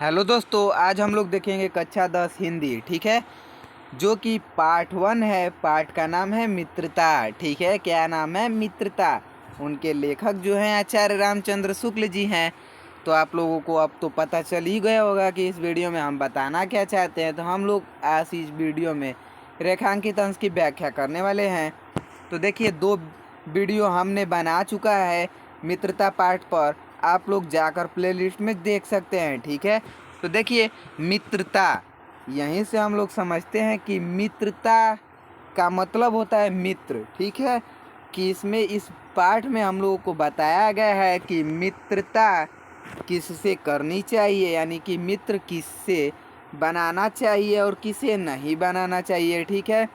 Hello दोस्तों, आज हम लोग देखेंगे कक्षा 10 हिंदी। ठीक है, जो कि पार्ट 1 है। पार्ट का नाम है मित्रता। ठीक है, क्या नाम है? मित्रता। उनके लेखक जो हैं आचार्य रामचंद्र शुक्ल जी हैं। तो आप लोगों को अब तो पता चल ही गया होगा कि इस वीडियो में हम बताना क्या चाहते हैं। तो हम लोग आज इस वीडियो में रेखांकित अंश की व्याख्या करने वाले हैं। तो देखिए, 2 वीडियो हमने बना चुका है मित्रता पार्ट पर। आप लोग जाकर प्लेलिस्ट में देख सकते हैं। ठीक है, तो देखिए, मित्रता, यहीं से हम लोग समझते हैं कि मित्रता का मतलब होता है मित्र। ठीक है, कि इसमें इस पाठ में हम लोगों को बताया गया है कि मित्रता किससे करनी चाहिए, यानी कि मित्र किससे बनाना चाहिए और किसे नहीं बनाना चाहिए। ठीक है,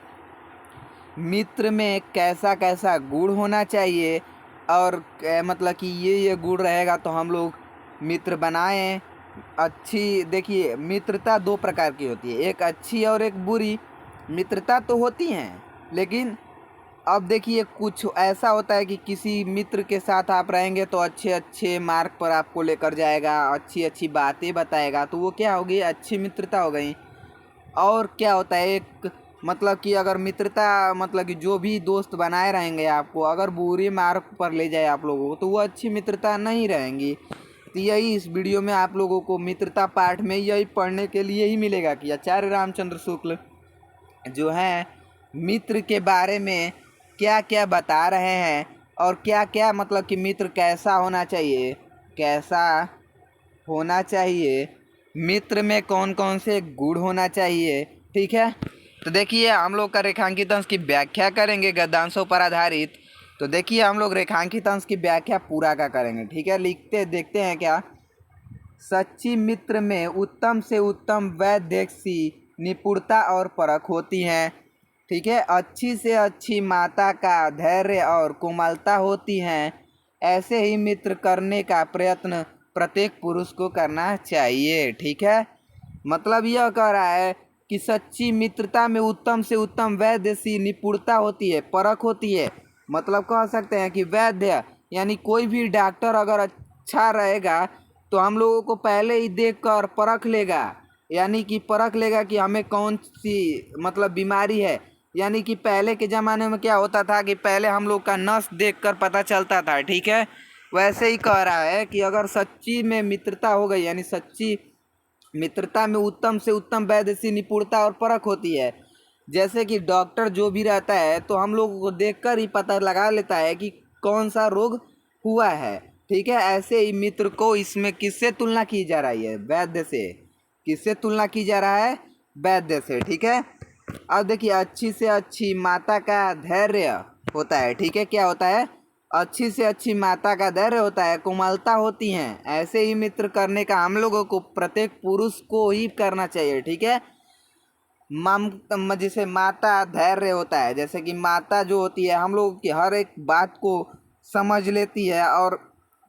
मित्र में कैसा कैसा गुण होना चाहिए और मतलब कि ये गुण रहेगा तो हम लोग मित्र बनाएं। अच्छी, देखिए, मित्रता 2 प्रकार की होती है, एक अच्छी और एक बुरी मित्रता तो होती हैं। लेकिन अब देखिए, कुछ ऐसा होता है कि किसी मित्र के साथ आप रहेंगे तो अच्छे अच्छे मार्ग पर आपको लेकर जाएगा, अच्छी अच्छी बातें बताएगा, तो वो क्या होगी? अच्छी मित्रता हो गई। और क्या होता है, एक मतलब कि अगर मित्रता, मतलब कि जो भी दोस्त बनाए रहेंगे आपको, अगर बुरे मार्ग पर ले जाए आप लोगों को, तो वो अच्छी मित्रता नहीं रहेंगी। तो यही इस वीडियो में आप लोगों को मित्रता पाठ में यही पढ़ने के लिए ही मिलेगा कि आचार्य रामचंद्र शुक्ल जो हैं मित्र के बारे में क्या क्या बता रहे हैं और क्या क्या, मतलब कि मित्र कैसा होना चाहिए, कैसा होना चाहिए, मित्र में कौन कौन से गुण होना चाहिए। ठीक है, तो देखिए, हम लोग का रेखांकित अंश की व्याख्या करेंगे गद्यांशों पर आधारित। तो देखिए, हम लोग रेखांकित अंश की व्याख्या पूरा का करेंगे। ठीक है, लिखते देखते हैं क्या। सच्ची मित्र में उत्तम से उत्तम वैदेशी निपुणता और परख होती है। ठीक है, अच्छी से अच्छी माता का धैर्य और कोमलता होती हैं। ऐसे ही मित्र करने का प्रयत्न प्रत्येक पुरुष को करना चाहिए। ठीक है, मतलब यह कह रहा है कि सच्ची मित्रता में उत्तम से उत्तम वैदेशी निपुणता होती है, परख होती है। मतलब कह सकते हैं कि वैद्य यानी कोई भी डॉक्टर अगर अच्छा रहेगा तो हम लोगों को पहले ही देखकर परख लेगा, यानी कि परख लेगा कि हमें कौन सी मतलब बीमारी है। यानी कि पहले के ज़माने में क्या होता था कि पहले हम लोग का नस देखकर पता चलता था। ठीक है, वैसे ही कह रहा है कि अगर सच्ची में मित्रता हो गई, यानी सच्ची मित्रता में उत्तम से उत्तम वैदेशी निपुणता और परख होती है। जैसे कि डॉक्टर जो भी रहता है तो हम लोगों को देखकर ही पता लगा लेता है कि कौन सा रोग हुआ है। ठीक है, ऐसे ही मित्र को इसमें किससे तुलना की जा रही है? वैद्य से। किससे तुलना की जा रहा है? वैद्य से। ठीक है, अब देखिए, अच्छी से अच्छी माता का धैर्य होता है। ठीक है, क्या होता है? अच्छी से अच्छी माता का धैर्य होता है, कोमलता होती हैं। ऐसे ही मित्र करने का हम लोगों को प्रत्येक पुरुष को ही करना चाहिए। ठीक है, जैसे माता धैर्य होता है, जैसे कि माता जो होती है हम लोग की हर एक बात को समझ लेती है और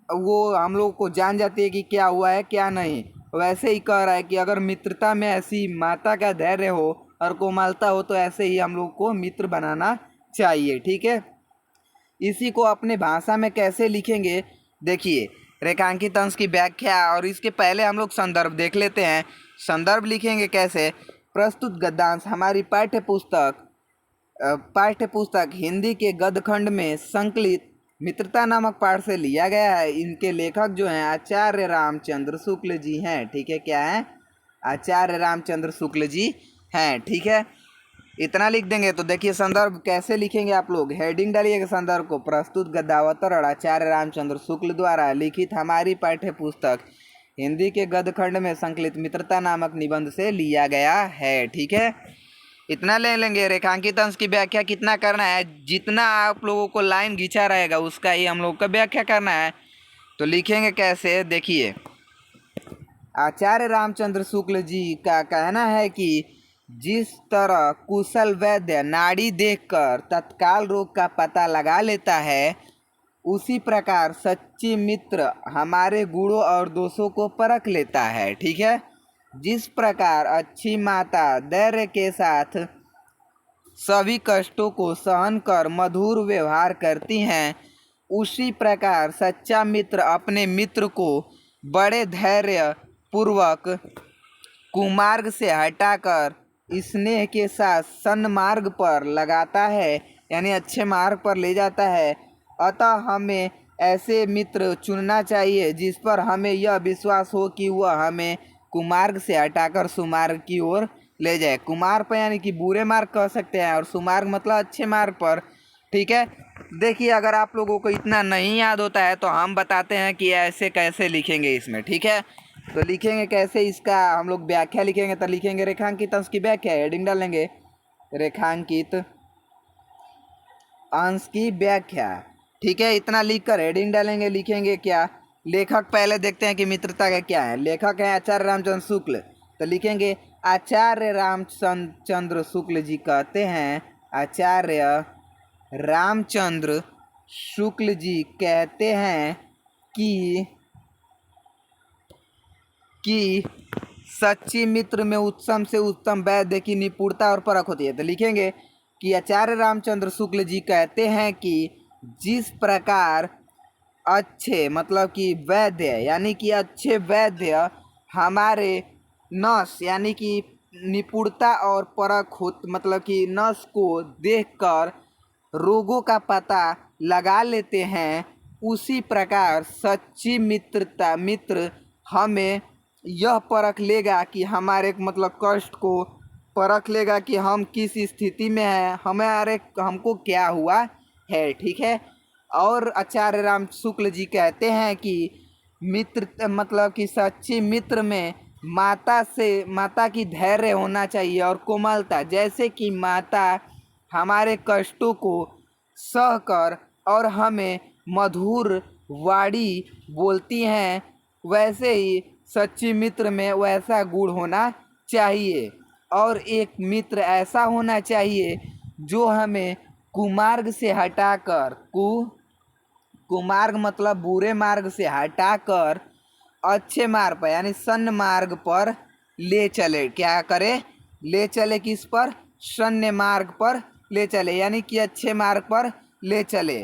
वो हम लोग को जान जाती है कि क्या हुआ है क्या नहीं। वैसे ही कह रहा है कि अगर मित्रता में ऐसी माता का धैर्य हो और कोमलता हो तो ऐसे ही हम लोग को मित्र बनाना चाहिए। ठीक है, इसी को अपने भाषा में कैसे लिखेंगे? देखिए, रेखांकित अंश की व्याख्या और इसके पहले हम लोग संदर्भ देख लेते हैं। संदर्भ लिखेंगे कैसे? प्रस्तुत गद्यांश हमारी पाठ्य पुस्तक हिंदी के गद्यखंड में संकलित मित्रता नामक पाठ से लिया गया है। इनके लेखक जो हैं आचार्य रामचंद्र शुक्ल जी हैं। ठीक है, क्या है? आचार्य रामचंद्र शुक्ल जी हैं। ठीक है, इतना लिख देंगे। तो देखिए, संदर्भ कैसे लिखेंगे आप लोग? हेडिंग डालिएगा संदर्भ को, प्रस्तुत गद्यावतरण आचार्य रामचंद्र शुक्ल द्वारा लिखित हमारी पाठ्य पुस्तक हिंदी के गद्यखंड में संकलित मित्रता नामक निबंध से लिया गया है। ठीक है, इतना ले लेंगे। रेखांकित अंश की व्याख्या कितना करना है? जितना आप लोगों को लाइन घिंचा रहेगा उसका ही हम लोग का व्याख्या करना है। तो लिखेंगे कैसे? देखिए, आचार्य रामचंद्र शुक्ल जी का कहना है कि जिस तरह कुशल वैद्य नाड़ी देखकर तत्काल रोग का पता लगा लेता है, उसी प्रकार सच्ची मित्र हमारे गुणों और दोषों को परख लेता है। ठीक है, जिस प्रकार अच्छी माता धैर्य के साथ सभी कष्टों को सहन कर मधुर व्यवहार करती हैं, उसी प्रकार सच्चा मित्र अपने मित्र को बड़े धैर्य पूर्वक कुमार्ग से हटाकर स्नेह के साथ सन्मार्ग पर लगाता है, यानी अच्छे मार्ग पर ले जाता है। अतः हमें ऐसे मित्र चुनना चाहिए जिस पर हमें यह विश्वास हो कि वह हमें कुमार्ग से हटाकर सुमार्ग की ओर ले जाए। कुमार्ग पर यानी कि बुरे मार्ग कह सकते हैं, और सुमार्ग मतलब अच्छे मार्ग पर। ठीक है, देखिए अगर आप लोगों को इतना नहीं याद होता है तो हम बताते हैं कि ऐसे कैसे लिखेंगे इसमें। ठीक है, तो लिखेंगे कैसे, इसका हम लोग व्याख्या लिखेंगे। तो लिखेंगे रेखांकित अंश की व्याख्या, हेडिंग डालेंगे रेखांकित अंश की व्याख्या। ठीक है, इतना लिखकर हेडिंग डालेंगे। लिखेंगे क्या, लेखक पहले देखते हैं कि मित्रता का क्या है। लेखक है आचार्य रामचंद्र शुक्ल, तो लिखेंगे आचार्य रामचंद्र शुक्ल जी कहते हैं, आचार्य रामचंद्र शुक्ल जी कहते हैं कि सच्ची मित्र में उत्तम से उत्तम वैद्य की निपुणता और परख होती है। तो लिखेंगे कि आचार्य रामचंद्र शुक्ल जी कहते हैं कि जिस प्रकार अच्छे मतलब कि वैद्य यानी कि अच्छे वैद्य हमारे नस यानी कि निपुणता और परख मतलब कि नस को देखकर रोगों का पता लगा लेते हैं, उसी प्रकार सच्ची मित्र हमें यह परख लेगा कि हमारे मतलब कष्ट को परख लेगा कि हम किस स्थिति में हैं, हमको क्या हुआ है। ठीक है, और आचार्य राम शुक्ल जी कहते हैं कि मित्र मतलब कि सच्ची मित्र में माता की धैर्य होना चाहिए और कोमलता, जैसे कि माता हमारे कष्टों को सहकर और हमें मधुर वाणी बोलती हैं, वैसे ही सच्ची मित्र में वैसा गुण होना चाहिए। और एक मित्र ऐसा होना चाहिए जो हमें कुमार्ग से हटाकर कुमार्ग मतलब बुरे मार्ग से हटाकर अच्छे मार्ग पर यानी सन्मार्ग पर ले चले। क्या करे, ले चले किस पर, सन्य मार्ग पर ले चले, यानी कि अच्छे मार्ग पर ले चले।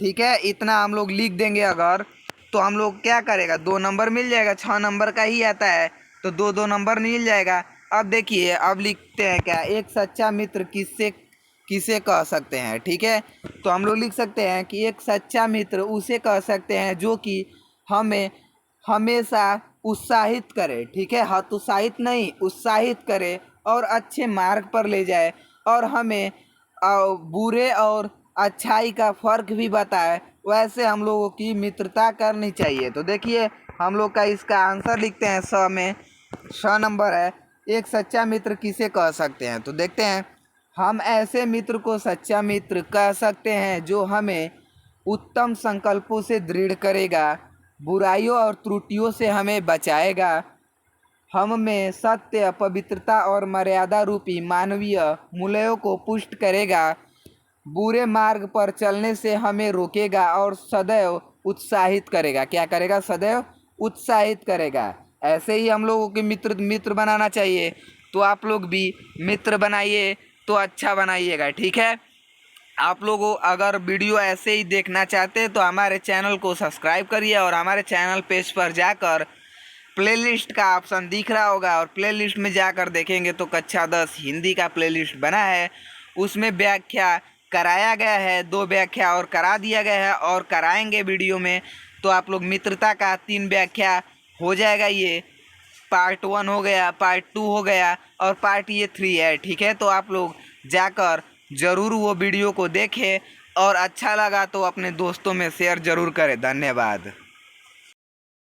ठीक है, इतना हम लोग लिख देंगे अगर, तो हम लोग क्या करेगा, 2 नंबर मिल जाएगा। 6 नंबर का ही आता है तो 2-2 नंबर मिल जाएगा। अब देखिए, अब लिखते हैं क्या, एक सच्चा मित्र किसे कह सकते हैं। ठीक है, तो हम लोग लिख सकते हैं कि एक सच्चा मित्र उसे कह सकते हैं जो कि हमें हमेशा उत्साहित करे। ठीक है, हतोत्साहित नहीं, उत्साहित करे और अच्छे मार्ग पर ले जाए, और हमें बुरे और अच्छाई का फर्क भी बताए। वैसे हम लोगों की मित्रता करनी चाहिए। तो देखिए हम लोग का इसका आंसर लिखते हैं, 100 में 6 नंबर है, एक सच्चा मित्र किसे कह सकते हैं। तो देखते हैं, हम ऐसे मित्र को सच्चा मित्र कह सकते हैं जो हमें उत्तम संकल्पों से दृढ़ करेगा, बुराइयों और त्रुटियों से हमें बचाएगा, हम में सत्य, पवित्रता और मर्यादा रूपी मानवीय मूल्यों को पुष्ट करेगा, बुरे मार्ग पर चलने से हमें रोकेगा और सदैव उत्साहित करेगा। क्या करेगा, सदैव उत्साहित करेगा। ऐसे ही हम लोगों के मित्र बनाना चाहिए। तो आप लोग भी मित्र बनाइए तो अच्छा बनाइएगा। ठीक है, आप लोगों अगर वीडियो ऐसे ही देखना चाहते हैं तो हमारे चैनल को सब्सक्राइब करिए, और हमारे चैनल पेज पर जाकर प्लेलिस्ट का ऑप्शन दिख रहा होगा, और प्लेलिस्ट में जाकर देखेंगे तो कक्षा 10 हिंदी का प्लेलिस्ट बना है, उसमें व्याख्या कराया गया है, 2 व्याख्या और करा दिया गया है और कराएंगे वीडियो में। तो आप लोग मित्रता का 3 व्याख्या हो जाएगा, ये पार्ट 1 हो गया, पार्ट 2 हो गया, और पार्ट ये 3 है। ठीक है, तो आप लोग जाकर ज़रूर वो वीडियो को देखें, और अच्छा लगा तो अपने दोस्तों में शेयर ज़रूर करें। धन्यवाद।